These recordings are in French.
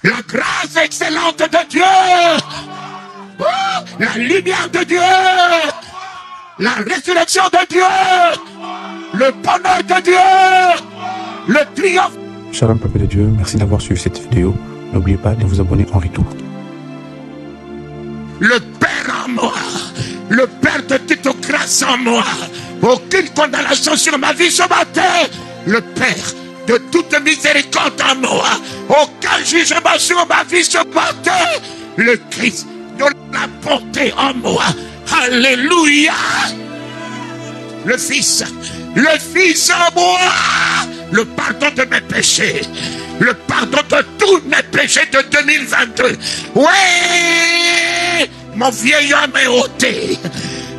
La grâce excellente de Dieu. La lumière de Dieu. La résurrection de Dieu. Le bonheur de Dieu. Le triomphe. Shalom peuple de Dieu, merci d'avoir suivi cette vidéo. N'oubliez pas de vous abonner en retour. Le Père en moi, le Père de toute grâce en moi, aucune condamnation sur ma vie ce matin. Le Père de toute miséricorde en moi, aucun jugement sur ma vie ce matin. Le Christ de la bonté en moi. Alléluia. Le Fils en moi. Le pardon de mes péchés. Le pardon de tous mes péchés de 2022. Oui, mon vieil homme est ôté.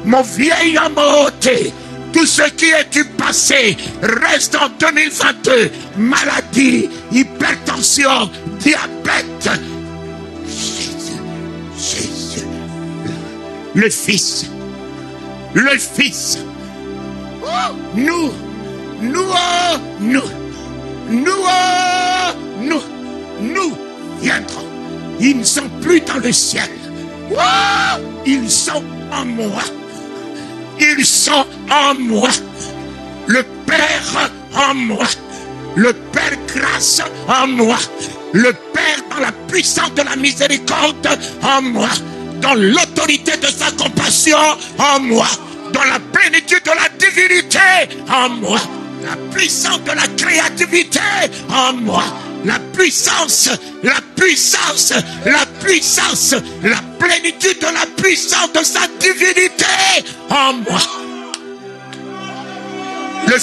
Mon vieil homme est ôté. Tout ce qui est du passé reste en 2022. Maladie, hypertension, diabète. Jésus. Le Fils. Nous viendrons. Ils ne sont plus dans le ciel. Ils sont en moi. Ils sont en moi. Le Père en moi. Le Père grâce en moi. Le Père dans la puissance de la miséricorde en moi. Dans l'autorité de sa compassion en moi. Dans la plénitude de la divinité en moi. La puissance de la créativité en moi. La puissance, la plénitude de la puissance de sa divinité en moi. Le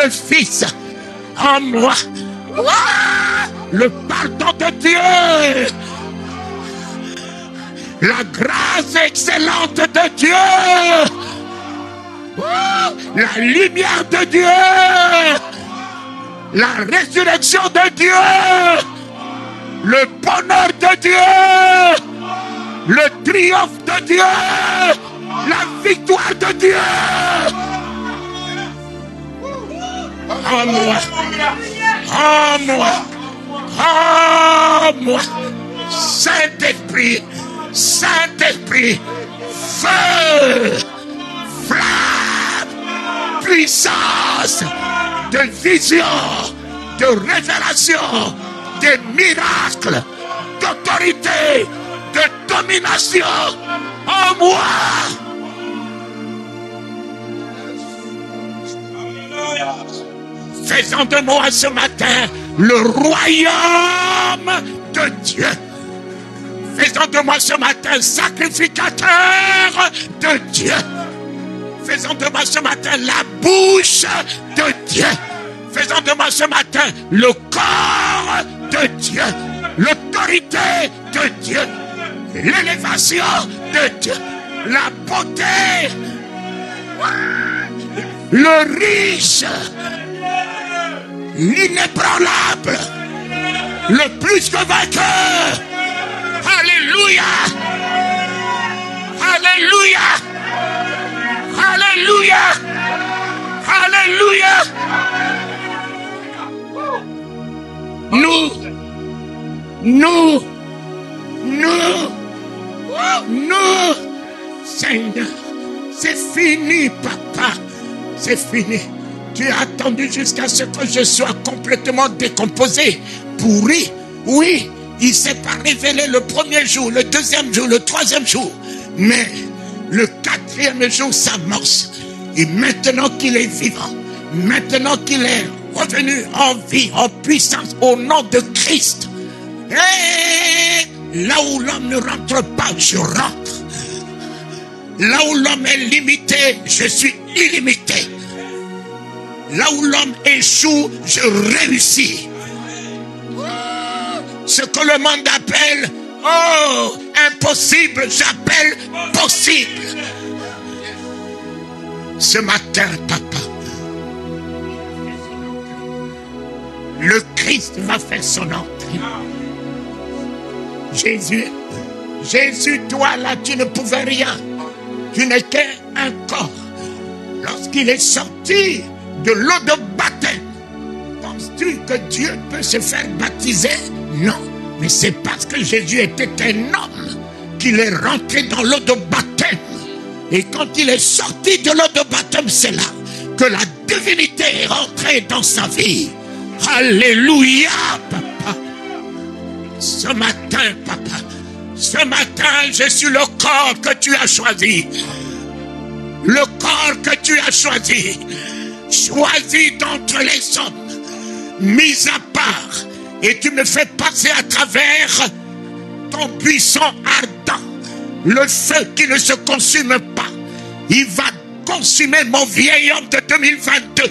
Fils en moi. Le pardon de Dieu. La grâce excellente de Dieu. La lumière de Dieu. La résurrection de Dieu. Le bonheur de Dieu. Le triomphe de Dieu. La victoire de Dieu. En moi. En moi. En moi. Saint-Esprit. Saint-Esprit. Feu. Flamme. Puissance. De vision. De révélation. De miracles. D'autorité. De domination. En moi. Faisons de moi ce matin le royaume de Dieu. Faisons de moi ce matin sacrificateur de Dieu. Faisons de moi ce matin la bouche de Dieu. Faisons de moi ce matin le corps de Dieu. L'autorité de Dieu. L'élévation de Dieu. La beauté. Le riche. L'inébranlable, le plus que vainqueur. Alléluia. Alléluia. Alléluia. Alléluia. Nous, Seigneur, c'est fini, papa, c'est fini. Tu as attendu jusqu'à ce que je sois complètement décomposé, pourri. Oui, il ne s'est pas révélé le premier jour, le deuxième jour, le troisième jour. Mais le quatrième jour s'amorce. Et maintenant qu'il est vivant, maintenant qu'il est revenu en vie, en puissance, au nom de Christ. Et là où l'homme ne rentre pas, je rentre. Là où l'homme est limité, je suis illimité. Là où l'homme échoue, je réussis. Ce que le monde appelle impossible, j'appelle possible. Ce matin, papa, le Christ va faire son entrée. Jésus, toi là, tu ne pouvais rien. Tu n'es qu'un corps. lorsqu'il est sorti de l'eau de baptême, penses-tu que Dieu peut se faire baptiser? Non, mais c'est parce que Jésus était un homme qu'il est rentré dans l'eau de baptême. Et quand il est sorti de l'eau de baptême, c'est là que la divinité est rentrée dans sa vie. Alléluia, papa. Ce matin, papa, ce matin, je suis le corps que tu as choisi. Le corps que tu as choisi. Choisi d'entre les hommes, mis à part. Et tu me fais passer à travers ton buisson ardent. Le feu qui ne se consume pas. Il va consumer mon vieil homme de 2022.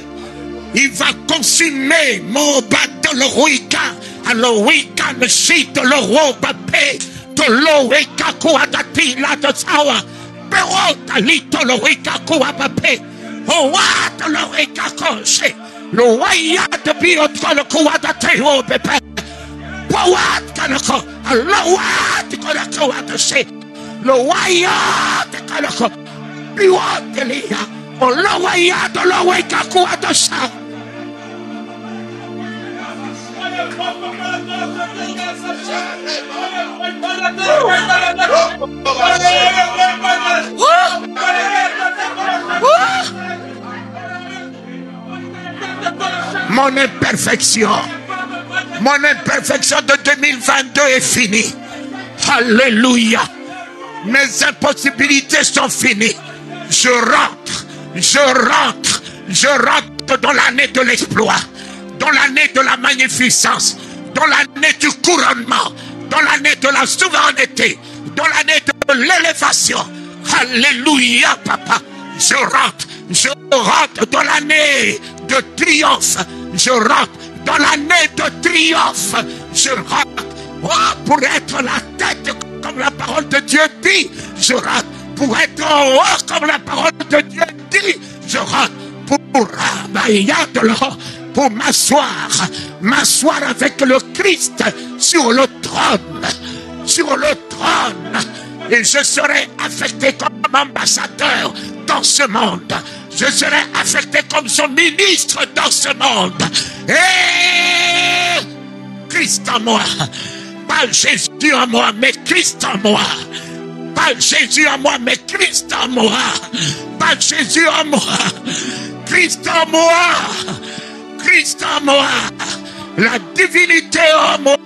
Il va consumer mon bateau, le Ruika. Alors, Ruika, le shit, le Robapé. De l'Oruika, Kouadati, la de Sawa. Pero, Talito, le Ruika, Kouabapé. Owa, le Ruika, Koshe. Le Waya de Biotro, le Kouadati, Robapé. Powat, Kanako. Alors, Wat, Kanako, Watase. Le Waya de Kanako. Biwat, Elia. On le Waya de l'Oruika, Kouadasa. Mon imperfection de 2022 est finie. Alléluia. Mes impossibilités sont finies. Je rentre dans l'année de l'exploit, dans l'année de la magnificence, dans l'année du couronnement, dans l'année de la souveraineté, dans l'année de l'élévation. Alléluia, papa. Je rentre dans l'année de triomphe. Je rentre dans l'année de triomphe. Je rentre pour être la tête comme la parole de Dieu dit. Je rentre pour être en haut comme la parole de Dieu dit. Je rentre pour m'asseoir avec le Christ sur le trône, et je serai affecté comme ambassadeur dans ce monde. Je serai affecté comme son ministre dans ce monde. Et Christ en moi, pas Jésus en moi, mais Christ en moi. Pas Jésus en moi, mais Christ en moi. Pas Jésus en moi, Christ en moi. Christ en moi. La divinité en moi.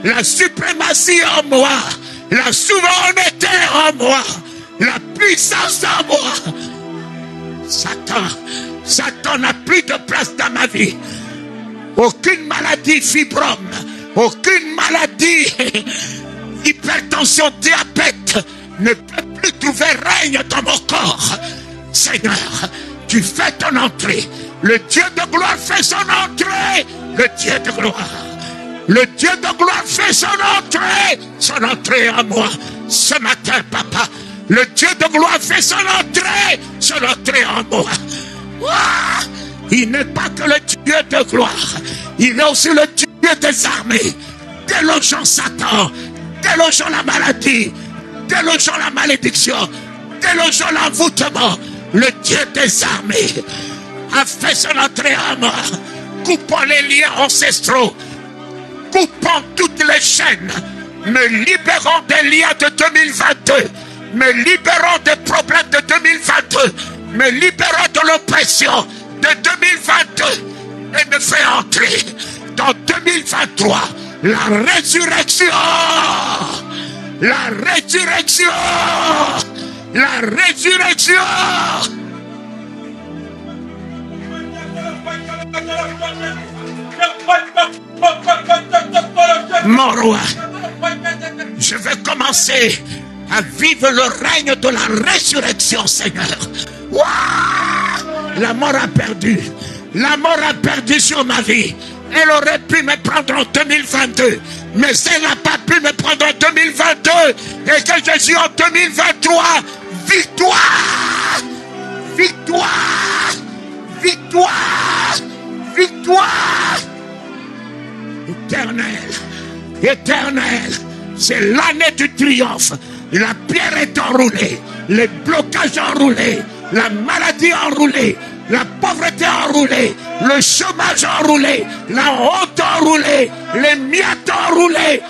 La suprématie en moi. La souveraineté en moi. La puissance en moi. Satan n'a plus de place dans ma vie. Aucune maladie fibrome. Aucune maladie hypertension, diabète ne peut plus trouver règne dans mon corps. Seigneur, tu fais ton entrée. Le Dieu de gloire fait son entrée. Le Dieu de gloire. Le Dieu de gloire fait son entrée en moi. Ce matin, papa, le Dieu de gloire fait son entrée en moi. Ouah! Il n'est pas que le Dieu de gloire. Il est aussi le Dieu des armées. Délogeant Satan. Délogeant la maladie, délogeant la malédiction, délogeant l'envoûtement. Le Dieu des armées a fait son entrée en moi, coupant les liens ancestraux, coupant toutes les chaînes, me libérant des liens de 2022, me libérant des problèmes de 2022, me libérant de l'oppression de 2022 et me fait entrer dans 2023. La résurrection, la résurrection, la résurrection. Mon roi, je vais commencer à vivre le règne de la résurrection, Seigneur. Waouh! La mort a perdu. La mort a perdu sur ma vie. Elle aurait pu me prendre en 2022, mais elle n'a pas pu me prendre en 2022, et que je suis en 2023. Victoire! Victoire! Victoire! Victoire! Éternel! Éternel! C'est l'année du triomphe. La pierre est enroulée, les blocages enroulés, la maladie enroulée, la pauvreté enroulée, le chômage enroulé, la honte enroulée, les miettes enroulées,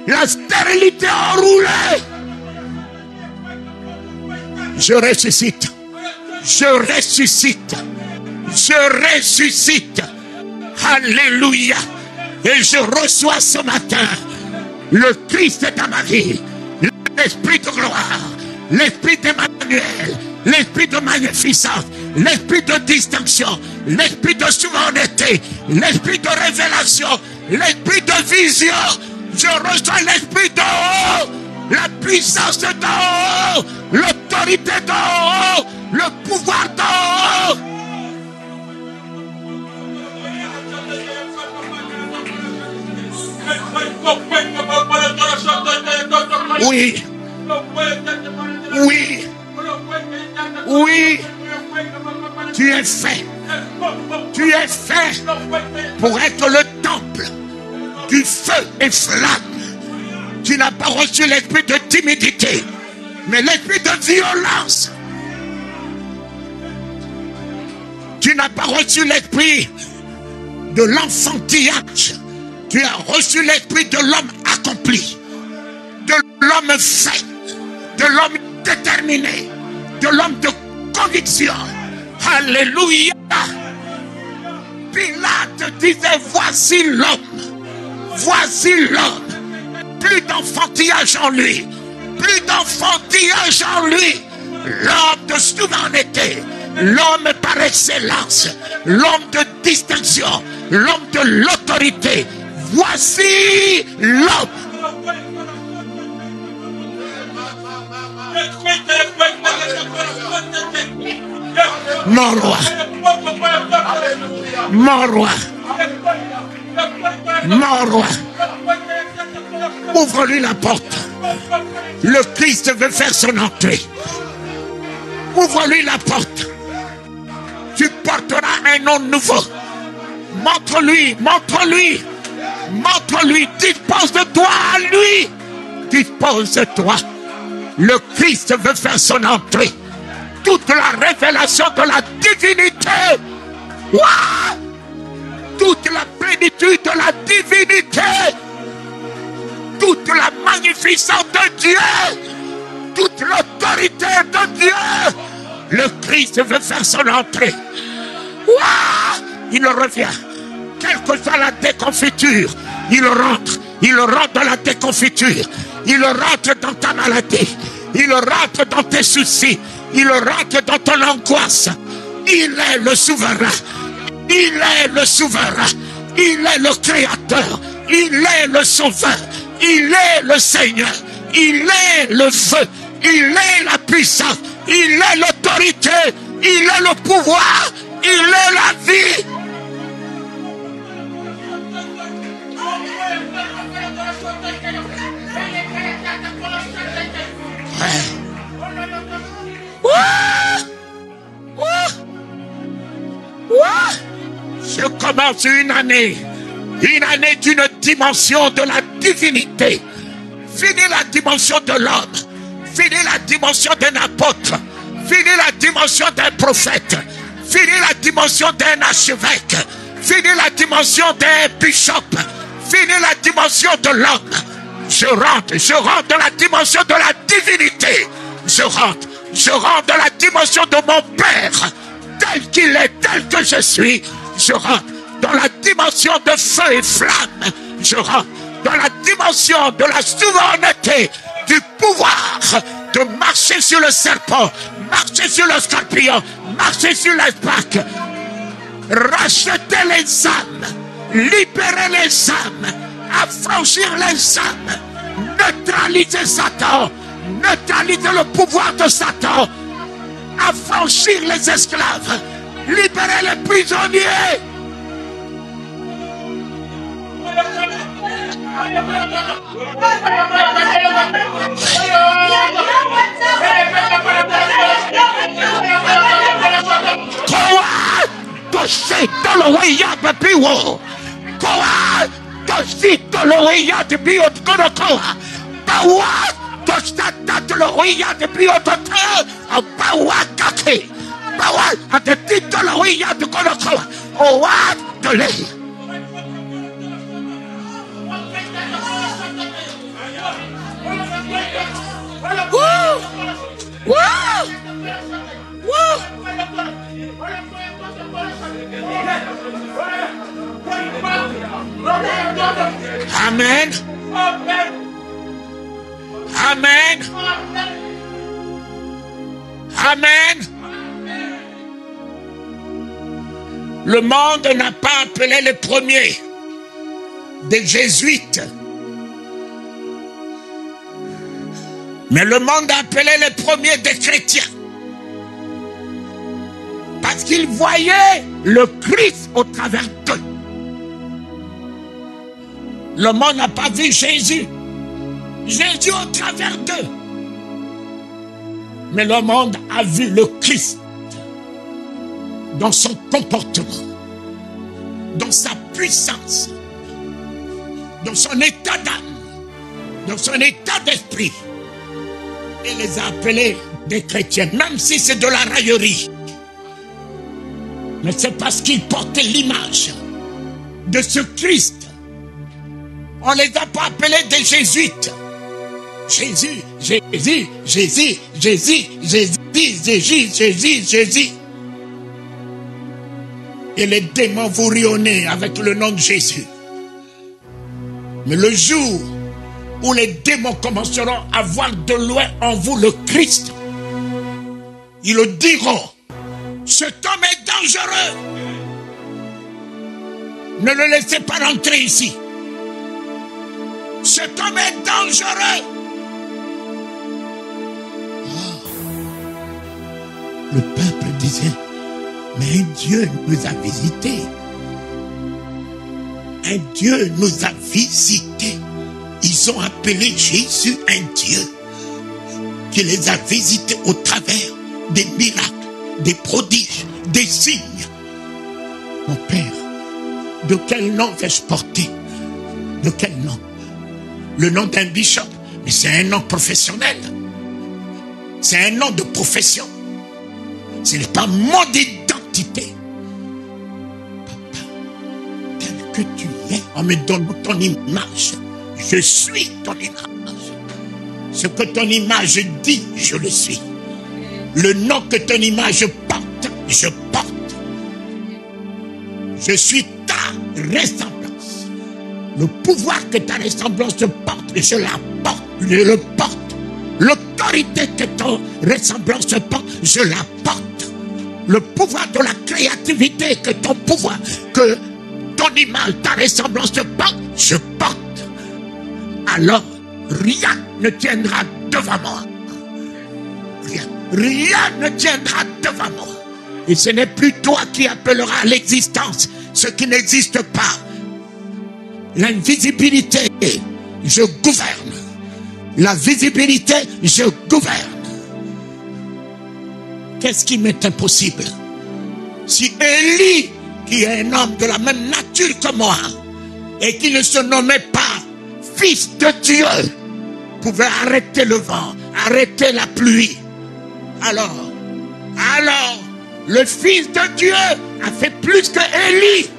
la stérilité enroulée. Je ressuscite. Je ressuscite. Je ressuscite. Alléluia. Et je reçois ce matin le Christ dans ma vie. L'esprit de gloire. L'esprit d'Emmanuel. L'esprit de magnificence. L'esprit de distinction. L'esprit de souveraineté. L'esprit de révélation. L'esprit de vision. Je reçois l'esprit d'en haut. La puissance d'en haut. L'autorité d'en haut. Le pouvoir d'en haut. Oui. Oui. Oui. Tu es fait. Tu es fait pour être le temple du feu et flamme. Tu n'as pas reçu l'esprit de timidité, mais l'esprit de violence. Tu n'as pas reçu l'esprit de l'enfantillage. Tu as reçu l'esprit de l'homme accompli, de l'homme fait, de l'homme déterminé, de l'homme de conviction. Alléluia. Pilate disait, voici l'homme. Voici l'homme. Plus d'enfantillage en lui. Plus d'enfantillage en lui. L'homme de souveraineté. L'homme par excellence. L'homme de distinction. L'homme de l'autorité. Voici l'homme. Mon roi. Mon roi. Mon roi. Ouvre-lui la porte. Le Christ veut faire son entrée. Ouvre-lui la porte. Tu porteras un nom nouveau. Montre-lui, montre-lui. Montre-lui, dispose de toi à lui. Dispose de toi. Le Christ veut faire son entrée. Toute la révélation de la divinité. Ouah! Toute la plénitude de la divinité. Toute la magnificence de Dieu. Toute l'autorité de Dieu. Le Christ veut faire son entrée. Ouah! Il revient. Quelle que soit la déconfiture, il rentre dans la déconfiture, il rentre dans ta maladie, il rentre dans tes soucis, il rentre dans ton angoisse. Il est le souverain, il est le souverain, il est le créateur, il est le sauveur, il est le Seigneur, il est le feu, il est la puissance, il est l'autorité, il est le pouvoir, il est la vie. Je commence une année d'une dimension de la divinité. Fini la dimension de l'homme, fini la dimension d'un apôtre, fini la dimension d'un prophète, fini la dimension d'un archevêque, fini la dimension d'un bishop, fini la dimension de l'homme. Je rentre dans la dimension de la divinité. Je rentre dans la dimension de mon Père, tel qu'il est, tel que je suis. Je rentre dans la dimension de feu et flamme. Je rentre dans la dimension de la souveraineté, du pouvoir de marcher sur le serpent, marcher sur le scorpion, marcher sur l'espace, racheter les âmes, libérer les âmes, affranchir les âmes, neutraliser Satan, neutraliser le pouvoir de Satan, affranchir les esclaves, libérer les prisonniers. Rostata de l'Oria de Biotote, au Bawakake, Bawa, à de Tito l'Oria de Koloko, au Wad de l'E. Amen. Amen. Amen. Le monde n'a pas appelé les premiers des jésuites. Mais le monde a appelé les premiers des chrétiens. Parce qu'ils voyaient le Christ au travers d'eux. Le monde n'a pas vu Jésus. Jésus au travers d'eux. Mais le monde a vu le Christ dans son comportement, dans sa puissance, dans son état d'âme, dans son état d'esprit. Et les a appelés des chrétiens, même si c'est de la raillerie. Mais c'est parce qu'ils portaient l'image de ce Christ. On ne les a pas appelés des jésuites. Jésus, Jésus, Jésus, Jésus, Jésus, Jésus, Jésus, Jésus. Et les démons vous rionnaient avec le nom de Jésus. Mais le jour où les démons commenceront à voir de loin en vous le Christ, ils le diront, cet homme est dangereux. Ne le laissez pas rentrer ici. Cet homme est dangereux. Oh. Le peuple disait, mais Dieu nous a visités. Un Dieu nous a visités. Ils ont appelé Jésus un Dieu qui les a visités au travers des miracles, des prodiges, des signes. Mon Père, de quel nom vais-je porter? De quel nom? Le nom d'un bishop, mais c'est un nom professionnel. C'est un nom de profession. Ce n'est pas mon identité. Papa, tel que tu es, on me donne ton image. Je suis ton image. Ce que ton image dit, je le suis. Le nom que ton image porte, je porte. Je suis ta ressemblance. Le pouvoir que ta ressemblance porte, je la porte, je le porte. L'autorité que ton ressemblance porte, je la porte. Le pouvoir de la créativité que ton pouvoir, que ton image, ta ressemblance porte, je porte. Alors, rien ne tiendra devant moi. Rien ne tiendra devant moi. Et ce n'est plus toi qui appelleras à l'existence ce qui n'existe pas. L'invisibilité, je gouverne. La visibilité, je gouverne. Qu'est-ce qui m'est impossible? Si Élie, qui est un homme de la même nature que moi, et qui ne se nommait pas Fils de Dieu, pouvait arrêter le vent, arrêter la pluie, alors, le Fils de Dieu a fait plus que Élie.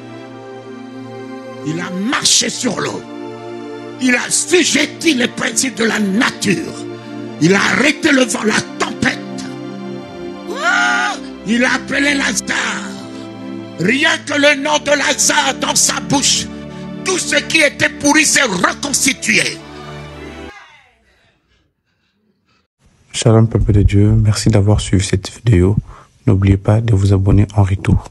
Il a marché sur l'eau. Il a assujetti les principes de la nature. Il a arrêté le vent, la tempête. Oh, il a appelé Lazare. Rien que le nom de Lazare dans sa bouche, tout ce qui était pourri s'est reconstitué. Shalom peuple de Dieu, merci d'avoir suivi cette vidéo. N'oubliez pas de vous abonner en retour.